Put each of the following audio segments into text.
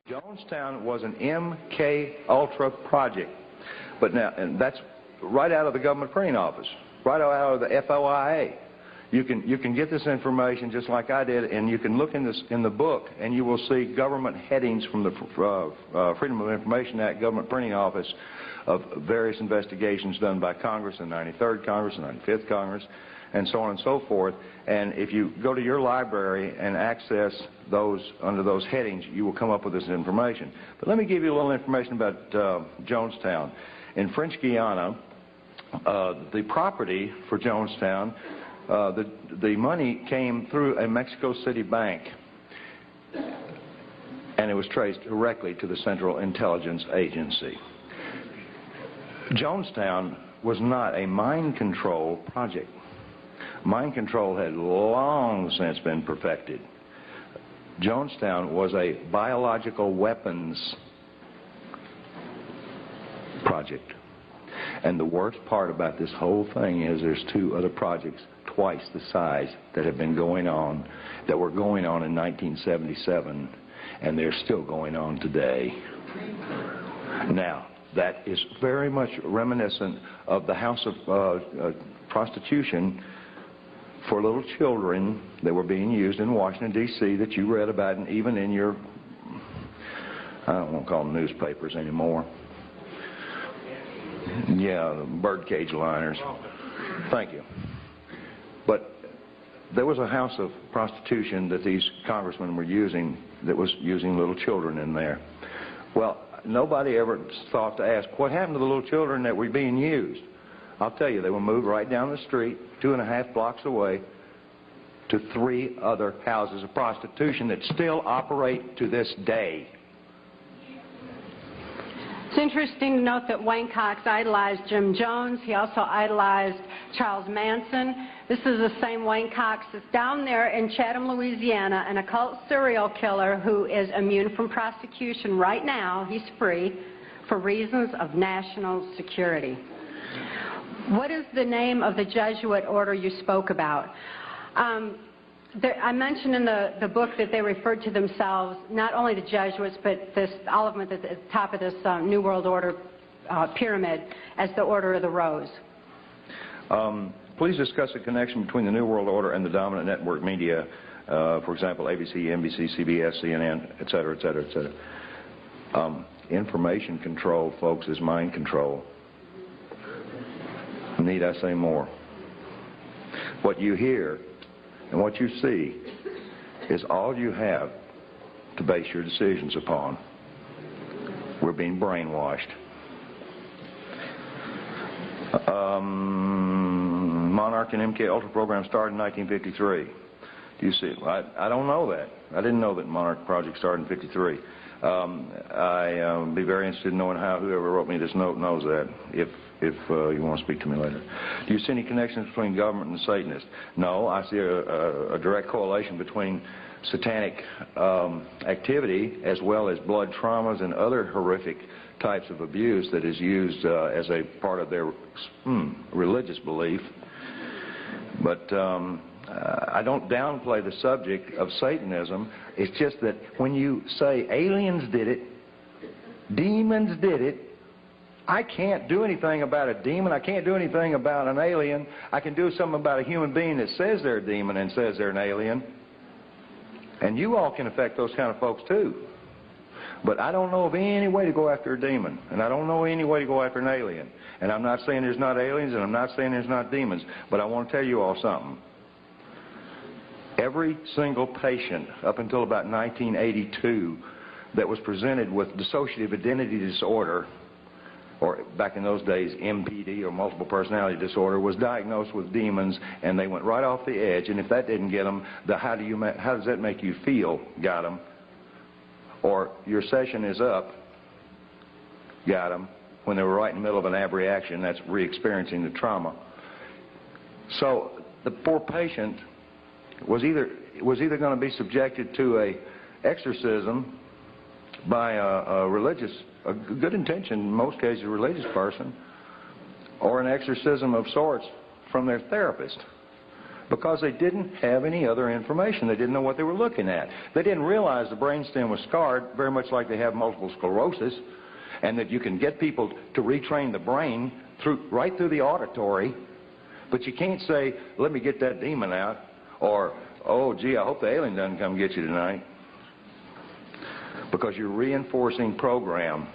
Jonestown was an MK Ultra project, but now, and that's right out of the government printing office, right out of the FOIA. You can get this information just like I did, and you can look in the book, and you will see government headings from the Freedom of Information Act government printing office of various investigations done by Congress, the 93rd Congress, the 95th Congress, and so on and so forth. And if you go to your library and access those under those headings, you will come up with this information. But let me give you a little information about Jonestown. In French Guiana, the property for Jonestown, the money came through a Mexico City bank, and it was traced directly to the Central Intelligence Agency. Jonestown was not a mind control project. Mind control had long since been perfected. Jonestown was a biological weapons project. And the worst part about this whole thing is there's two other projects twice the size that have been going on, that were going on in 1977, and they're still going on today. Now, that is very much reminiscent of the house of prostitution for little children that were being used in Washington, D.C. that you read about, and even in your, I don't want to call them newspapers anymore. Yeah, the birdcage liners. Thank you. But there was a house of prostitution that these congressmen were using that was using little children in there. Well, nobody ever thought to ask, what happened to the little children that were being used? I'll tell you, they were moved right down the street, 2.5 blocks away, to 3 other houses of prostitution that still operate to this day. It's interesting to note that Wayne Cox idolized Jim Jones. He also idolized Charles Manson. This is the same Wayne Cox that's down there in Chatham, Louisiana, an occult serial killer who is immune from prosecution right now. He's free for reasons of national security. What is the name of the Jesuit order you spoke about? I mentioned in the book that they referred to themselves, not only the Jesuits, but all of them at the top of this New World Order pyramid, as the Order of the Rose. Please discuss the connection between the New World Order and the dominant network media, for example, ABC, NBC, CBS, CNN, et cetera, et cetera, et cetera. Information control, folks, is mind control. Need I say more? What you hear and what you see is all you have to base your decisions upon. We're being brainwashed. Monarch and MK Ultra program started in 1953. Do you see? I don't know that. I didn't know that Monarch project started in 53. I'd be very interested in knowing how whoever wrote me this note knows that, if you want to speak to me later. Do you see any connections between government and Satanists? No, I see a direct correlation between satanic activity as well as blood traumas and other horrific types of abuse that is used as a part of their religious belief. But I don't downplay the subject of Satanism. It's just that when you say aliens did it, demons did it, I can't do anything about a demon. I can't do anything about an alien. I can do something about a human being that says they're a demon and says they're an alien. And you all can affect those kind of folks too. But I don't know of any way to go after a demon. And I don't know any way to go after an alien. And I'm not saying there's not aliens, and I'm not saying there's not demons. But I want to tell you all something. Every single patient up until about 1982 that was presented with dissociative identity disorder, or back in those days MPD, or multiple personality disorder, was diagnosed with demons, and they went right off the edge. And if that didn't get them, the how does that make you feel got them, or your session is up got them, when they were right in the middle of an abreaction. That's re-experiencing the trauma. So the poor patient was either going to be subjected to a exorcism by a good intention, in most cases, a religious person, or an exorcism of sorts from their therapist. because they didn't have any other information. They didn't know what they were looking at. They didn't realize the brainstem was scarred, very much like they have multiple sclerosis, and that you can get people to retrain the brain right through the auditory, but you can't say, let me get that demon out, or, oh, gee, I hope the alien doesn't come get you tonight, because you're reinforcing program.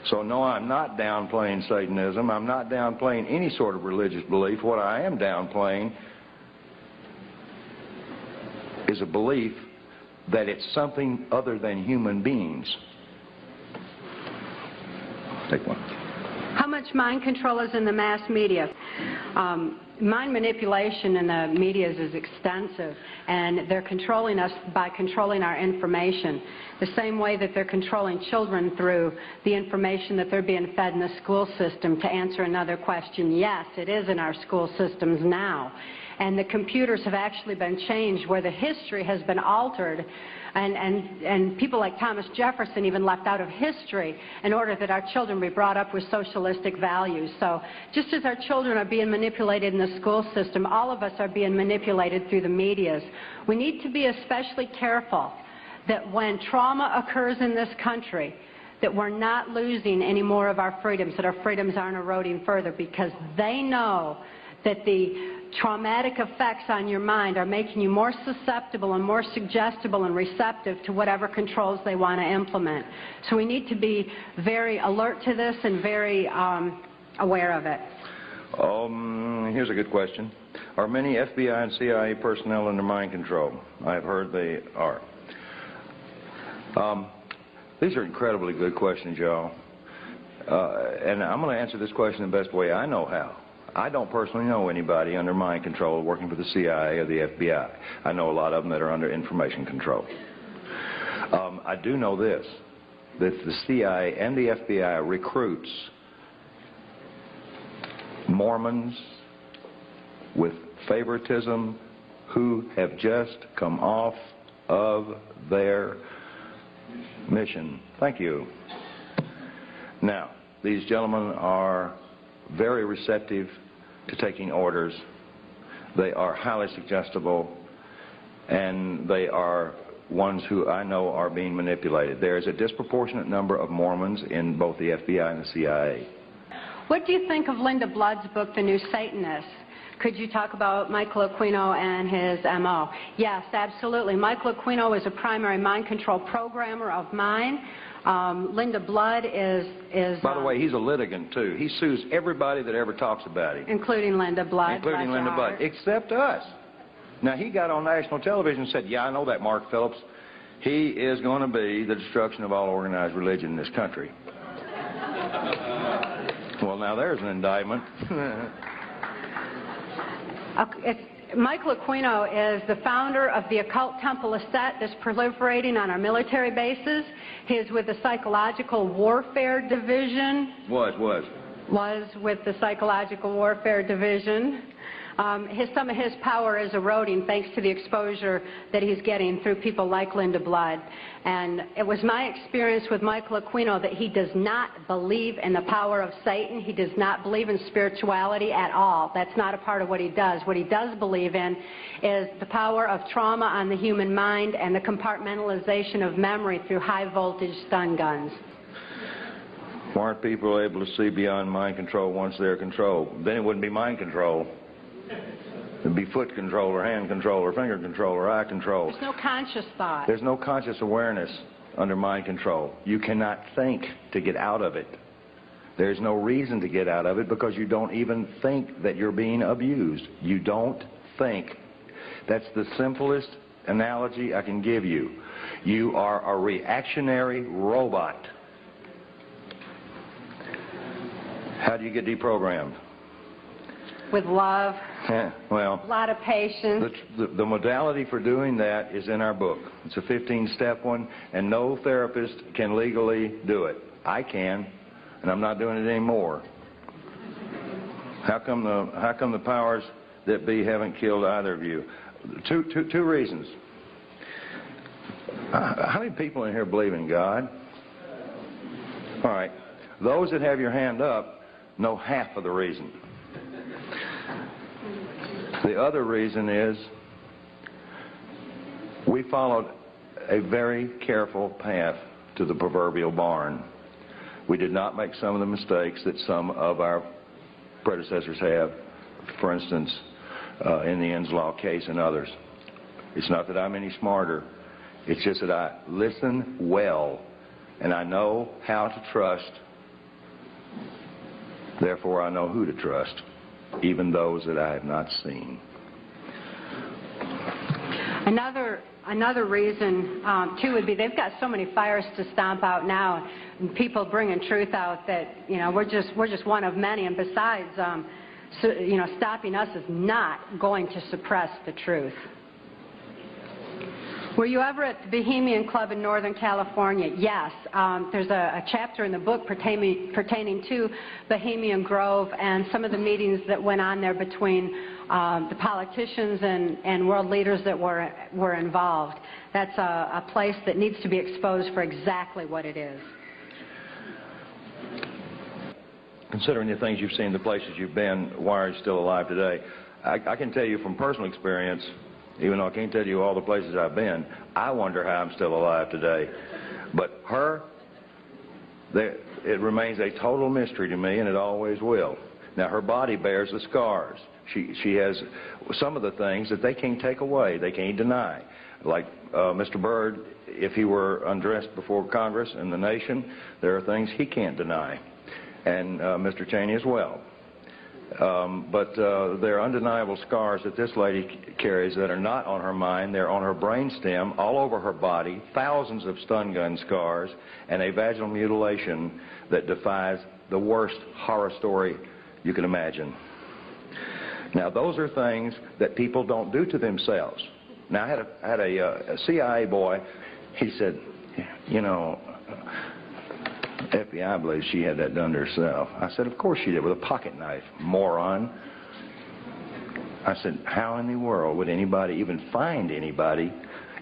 So no, I'm not downplaying Satanism. I'm not downplaying any sort of religious belief. What I am downplaying is a belief that it's something other than human beings. Take one. How much mind control is in the mass media? Mind manipulation in the media is extensive, and they're controlling us by controlling our information. The same way that they're controlling children through the information that they're being fed in the school system. To answer another question, yes, it is in our school systems now. And the computers have actually been changed where the history has been altered, and people like Thomas Jefferson even left out of history in order that our children be brought up with socialistic values. So just as our children are being manipulated in the school system, all of us are being manipulated through the medias. We need to be especially careful that when trauma occurs in this country, that we're not losing any more of our freedoms, that our freedoms aren't eroding further, because they know that the traumatic effects on your mind are making you more susceptible and more suggestible and receptive to whatever controls they want to implement. So we need to be very alert to this and very aware of it. Here's a good question. Are many FBI and CIA personnel under mind control? I've heard they are. These are incredibly good questions, y'all. And I'm going to answer this question the best way I know how. I don't personally know anybody under mind control working for the CIA or the FBI. I know a lot of them that are under information control. I do know this, that the CIA and the FBI recruits Mormons with favoritism who have just come off of their mission. Thank you. Now, these gentlemen are very receptive to taking orders. They are highly suggestible, and they are ones who I know are being manipulated. There is a disproportionate number of Mormons in both the FBI and the CIA. What do you think of Linda Blood's book, The New Satanists? Could you talk about Michael Aquino and his M.O.? Yes, absolutely. Michael Aquino is a primary mind control programmer of mine. Linda Blood is... By the way, he's a litigant, too. He sues everybody that ever talks about him. Including Linda Blood. Including Linda Blood, except us. Now, he got on national television and said, yeah, I know that, Mark Phillips. He is going to be the destruction of all organized religion in this country. Well, now there's an indictment. Michael Aquino is the founder of the occult temple of Set that's proliferating on our military bases. He is with the Psychological Warfare Division. Was with the Psychological Warfare Division. Some of his power is eroding thanks to the exposure that he's getting through people like Linda Blood. And it was my experience with Michael Aquino that he does not believe in the power of Satan. He does not believe in spirituality at all. That's not a part of what he does. What he does believe in is the power of trauma on the human mind and the compartmentalization of memory through high voltage stun guns. Aren't people able to see beyond mind control once they're controlled? Then it wouldn't be mind control. It'd be foot control or hand control or finger control or eye control. There's no conscious thought. There's no conscious awareness under mind control. You cannot think to get out of it. There's no reason to get out of it because you don't even think that you're being abused. You don't think. That's the simplest analogy I can give you. You are a reactionary robot. How do you get deprogrammed? With love, well, a lot of patience. The modality for doing that is in our book. It's a 15-step one, and no therapist can legally do it. I can, and I'm not doing it anymore. How come the powers that be haven't killed either of you? Two reasons. How many people in here believe in God? All right. Those that have your hand up know half of the reason. The other reason is we followed a very careful path to the proverbial barn. We did not make some of the mistakes that some of our predecessors have, for instance, in the Inslaw case and others. It's not that I'm any smarter. It's just that I listen well, and I know how to trust. Therefore, I know who to trust, even those that I have not seen. Another reason, too, would be they've got so many fires to stomp out now, and people bringing truth out that, you know, we're just one of many. And besides, you know, stopping us is not going to suppress the truth. Were you ever at the Bohemian Club in Northern California? Yes. There's a chapter in the book pertaining to Bohemian Grove and some of the meetings that went on there between the politicians and world leaders that were involved. That's a place that needs to be exposed for exactly what it is. Considering the things you've seen, the places you've been, why are you still alive today? I can tell you from personal experience, even though I can't tell you all the places I've been, I wonder how I'm still alive today. But it remains a total mystery to me, and it always will. Now, her body bears the scars. She has some of the things that they can't take away, they can't deny. Like Mr. Byrd, if he were undressed before Congress and the nation, there are things he can't deny. And Mr. Cheney as well. But there are undeniable scars that this lady carries that are not on her mind. They're on her brainstem, all over her body, thousands of stun gun scars, and a vaginal mutilation that defies the worst horror story you can imagine. Now, those are things that people don't do to themselves. Now, I had a CIA boy. He said, you know, FBI believes she had that done to herself. I said, of course she did, with a pocket knife, moron. I said, how in the world would anybody even find anybody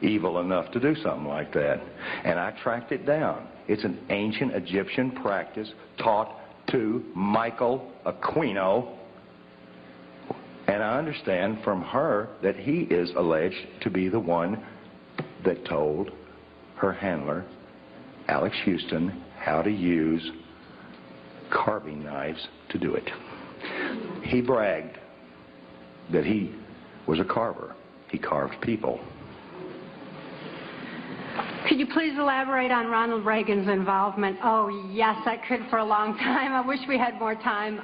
evil enough to do something like that? And I tracked it down. It's an ancient Egyptian practice taught to Michael Aquino. And I understand from her that he is alleged to be the one that told her handler, Alex Houston, how to use carving knives to do it. He bragged that he was a carver. He carved people. Could you please elaborate on Ronald Reagan's involvement? Oh, yes, I could for a long time. I wish we had more time.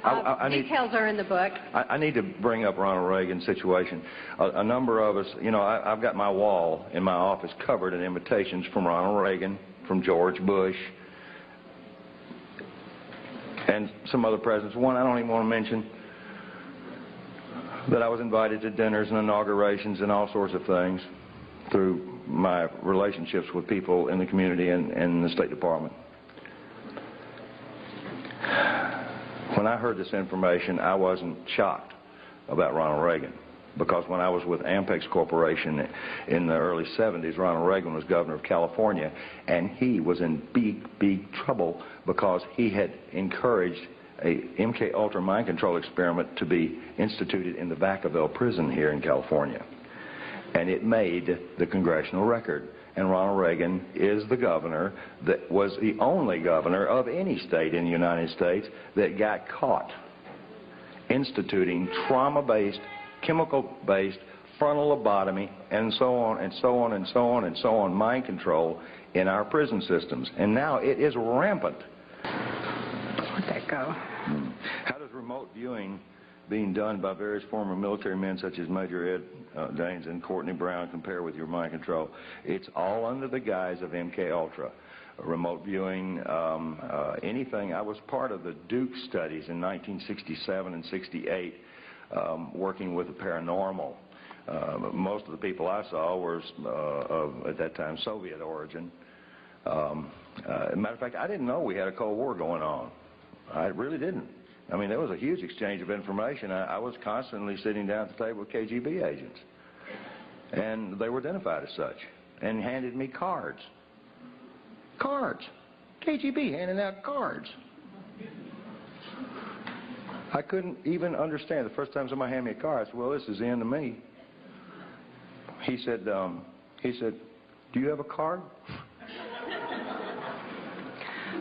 Details are in the book. I need to bring up Ronald Reagan's situation. A number of us, you know, I've got my wall in my office covered in invitations from Ronald Reagan, from George Bush, and some other presidents. One I don't even want to mention, that I was invited to dinners and inaugurations and all sorts of things through my relationships with people in the community and in the State Department. When I heard this information, I wasn't shocked about Ronald Reagan, because when I was with Ampex Corporation in the early 70s, Ronald Reagan was governor of California, and he was in big trouble because he had encouraged a MK-Ultra mind control experiment to be instituted in the Vacaville prison here in California. And it made the congressional record. And Ronald Reagan is the governor that was the only governor of any state in the United States that got caught instituting trauma-based, chemical-based frontal lobotomy, and so on, and so on, and so on, and so on, mind control in our prison systems. And now it is rampant. Where'd that go? How does remote viewing being done by various former military men such as Major Ed Daines and Courtney Brown compare with your mind control? It's all under the guise of MK-Ultra. Remote viewing, anything. I was part of the Duke studies in 1967 and 68, working with the paranormal. Most of the people I saw were of, at that time, Soviet origin. As a matter of fact, I didn't know we had a Cold War going on. I really didn't. I mean, there was a huge exchange of information. I was constantly sitting down at the table with KGB agents. And they were identified as such and handed me cards. Cards. KGB handing out cards. I couldn't even understand. The first time somebody handed me a car, I said, well, this is the end of me. He said, do you have a card?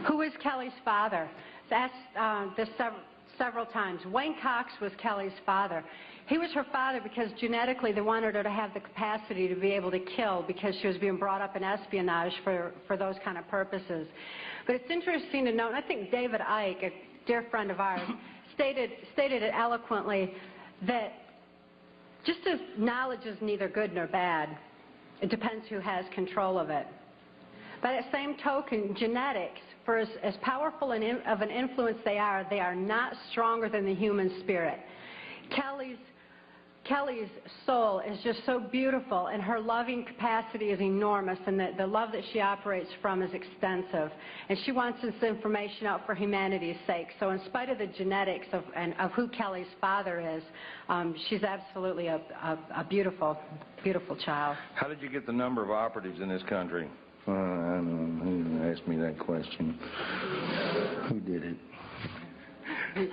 Who is Kelly's father? Asked this several times. Wayne Cox was Kelly's father. He was her father because genetically they wanted her to have the capacity to be able to kill because she was being brought up in espionage for those kind of purposes. But it's interesting to note, and I think David Icke, a dear friend of ours, stated it eloquently, that just as knowledge is neither good nor bad, it depends who has control of it. By that same token, genetics, for as powerful of an influence they are not stronger than the human spirit. Kelly's soul is just so beautiful, and her loving capacity is enormous, and the love that she operates from is extensive. And she wants this information out for humanity's sake. So in spite of the genetics of who Kelly's father is, she's absolutely a beautiful, beautiful child. How did you get the number of operatives in this country? I don't know. Who asked me that question? Who did it?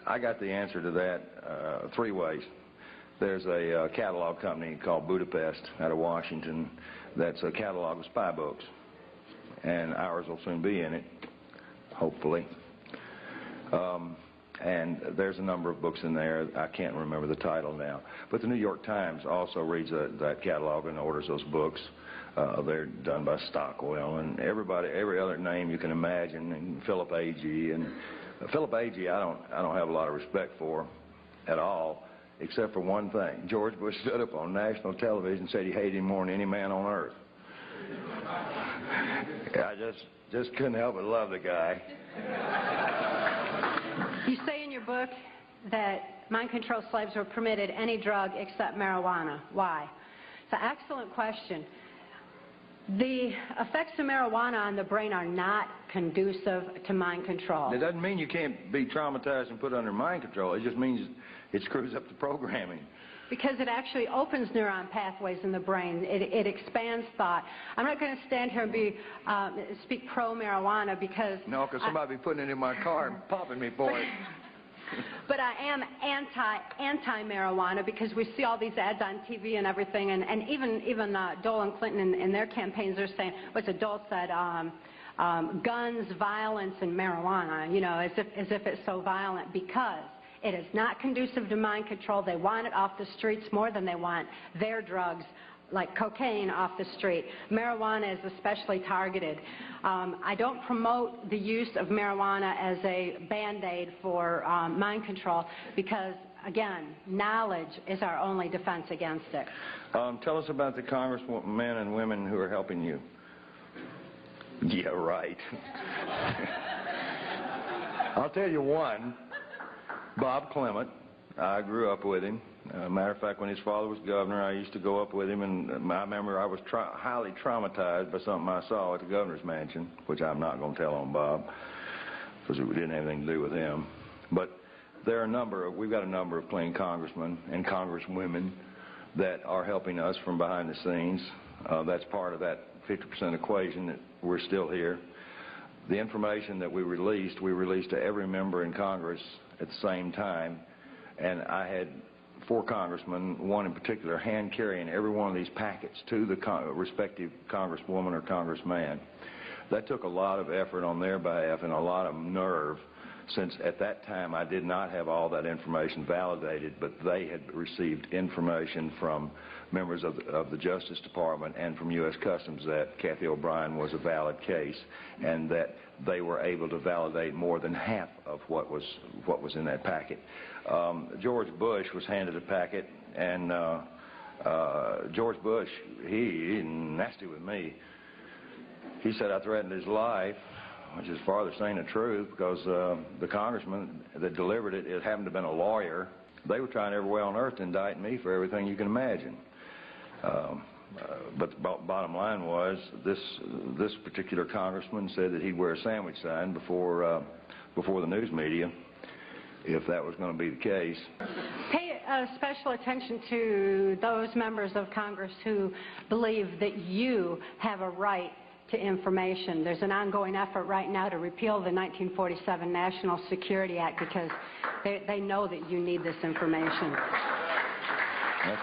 I got the answer to that three ways. There's a catalog company called Budapest out of Washington that's a catalog of spy books, and ours will soon be in it, hopefully. And there's a number of books in there. I can't remember the title now. But the New York Times also reads that catalog and orders those books. They're done by Stockwell and every other name you can imagine, and Philip Agee. And Philip Agee, I don't have a lot of respect for at all, except for one thing. George Bush stood up on national television and said he hated him more than any man on earth. I just couldn't help but love the guy. You say in your book that mind-controlled slaves were permitted any drug except marijuana. Why? It's an excellent question. The effects of marijuana on the brain are not conducive to mind control. It doesn't mean you can't be traumatized and put under mind control. It just means it screws up the programming. Because it actually opens neuron pathways in the brain. It expands thought. I'm not going to stand here and speak pro-marijuana because... No, because somebody be putting it in my car and popping me for it. But I am anti-marijuana because we see all these ads on TV and everything, and even Dole and Clinton in their campaigns are saying, what's it, Dole said, guns, violence, and marijuana, you know, as if it's so violent, because it is not conducive to mind control. They want it off the streets more than they want their drugs, like cocaine, off the street. Marijuana is especially targeted. I don't promote the use of marijuana as a Band-Aid for mind control because, again, knowledge is our only defense against it. Tell us about the congressmen and women who are helping you. Yeah, right. I'll tell you one. Bob Clement. I grew up with him. Matter of fact, when his father was governor, I used to go up with him, and I remember I was highly traumatized by something I saw at the governor's mansion, which I'm not going to tell on Bob, because it didn't have anything to do with him. But there are we've got a number of clean congressmen and congresswomen that are helping us from behind the scenes. That's part of that 50% equation that we're still here. The information that we released to every member in Congress at the same time, and I had 4 congressmen, one in particular, hand-carrying every one of these packets to the respective congresswoman or congressman. That took a lot of effort on their behalf and a lot of nerve, since at that time I did not have all that information validated, but they had received information from members of the Justice Department and from U.S. Customs that Cathy O'Brien was a valid case, and that they were able to validate more than half of what was in that packet. George Bush was handed a packet, and George Bush, he's nasty with me. He said I threatened his life, which is farther saying the truth, because the congressman that delivered it happened to have been a lawyer. They were trying every way on earth to indict me for everything you can imagine. But the bottom line was, this particular congressman said that he'd wear a sandwich sign before the news media, if that was going to be the case. Pay special attention to those members of Congress who believe that you have a right to information. There's an ongoing effort right now to repeal the 1947 National Security Act because they know that you need this information. That's